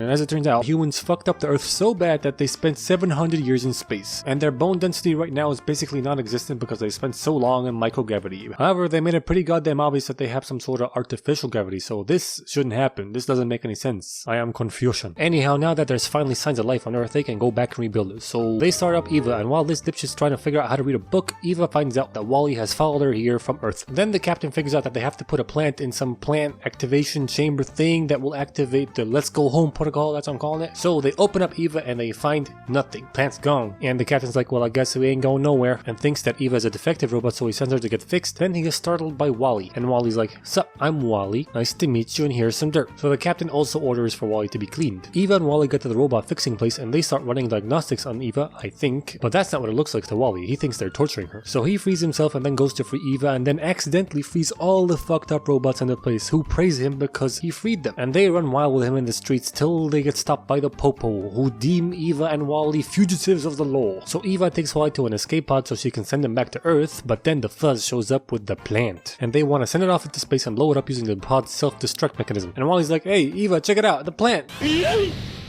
And as it turns out, humans fucked up the Earth so bad that they spent 700 years in space. And their bone density right now is basically non-existent because they spent so long in microgravity. However, they made it pretty goddamn obvious that they have some sort of artificial gravity, so this shouldn't happen. This doesn't make any sense. I am confusion. Anyhow, now that there's finally signs of life on Earth, they can go back and rebuild it. So they start up Eva, and while this dipshit's trying to figure out how to read a book, Eva finds out that Wally has followed her here from Earth. Then the captain figures out that they have to put a plant in some plant activation chamber thing that will activate the let's go home protocol, that's what I'm calling it. So they open up Eva and they find nothing. Plant's gone. And the captain's like, well, I guess we ain't going nowhere, and thinks that Eva is a defective robot, so he sends her to get fixed. Then he is startled by Wally, and Wally's like, sup, I'm Wally, nice to meet you, and here's some dirt. So the captain also orders for Wally to be cleaned. Eva and Wally get to the robot fixing place and they start running diagnostics on Eva, I think, but that's not what it looks like to Wally. He thinks they're torturing her. So he frees himself and then goes to free Eva, and then accidentally frees all the fucked up robots in the place, who praise him because he freed them. And they run wild with him in the streets till they get stopped by the Popo, who deem Eva and Wally fugitives of the law. So Eva takes Wally to an escape pod so she can send him back to Earth, but then the Fuzz shows up with the plant, and they want to send it off into space and blow it up using the pod's self-destruct mechanism. And Wally's like, hey Eva, check it out, the plant!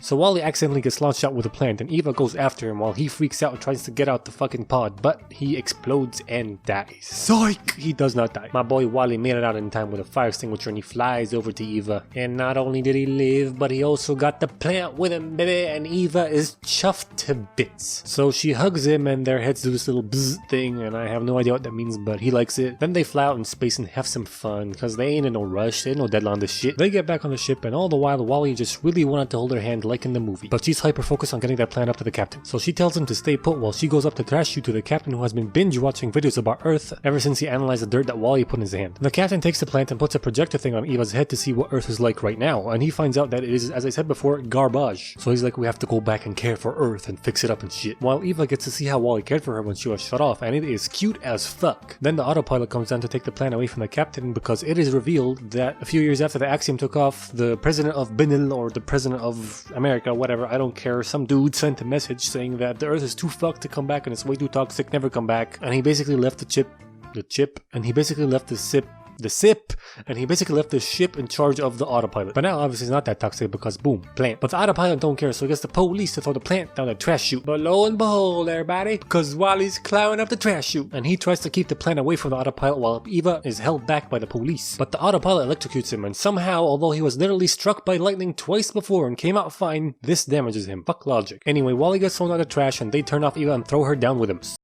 So Wally accidentally gets launched out with a plant, and Eva goes after him while he freaks out and tries to get out the fucking pod, but he explodes and dies. Psych! He does not die. My boy Wally made it out in time with a fire extinguisher, and he flies over to Eva. And not only did he live, but he also got the plant with him, baby, and Eva is chuffed to bits. So she hugs him, and their heads do this little bzz thing, and I have no idea what that means, but he likes it. Then they fly out in space and have some fun, cause they ain't in no rush, they ain't no deadline on this shit. They get back on the ship, and all the while Wally just really wanted to hold her hand like in the movie, but she's hyper focused on getting that plan up to the captain. So she tells him to stay put while she goes up to trash shoot to the captain, who has been binge watching videos about Earth ever since he analyzed the dirt that Wally put in his hand. The captain takes the plant and puts a projector thing on Eva's head to see what Earth is like right now, and he finds out that it is, as I said before, garbage. So he's like, we have to go back and care for Earth and fix it up and shit. While Eva gets to see how Wally cared for her when she was shut off, and it is cute as fuck. Then the autopilot comes down to take the plan away from the captain, because it is revealed that a few years after the Axiom took off, the president of Benin, or the president of America, whatever, I don't care, some dude sent a message saying that the Earth is too fucked to come back and it's way too toxic, never come back. And he basically left the ship in charge of the autopilot. But now obviously it's not that toxic because boom, plant. But the autopilot don't care, so he gets the police to throw the plant down the trash chute. But lo and behold, everybody, because Wally's climbing up the trash chute, and he tries to keep the plant away from the autopilot while Eva is held back by the police. But the autopilot electrocutes him, and somehow, although he was literally struck by lightning twice before and came out fine, this damages him. Fuck logic. Anyway, Wally gets thrown out of the trash, and they turn off Eva and throw her down with him.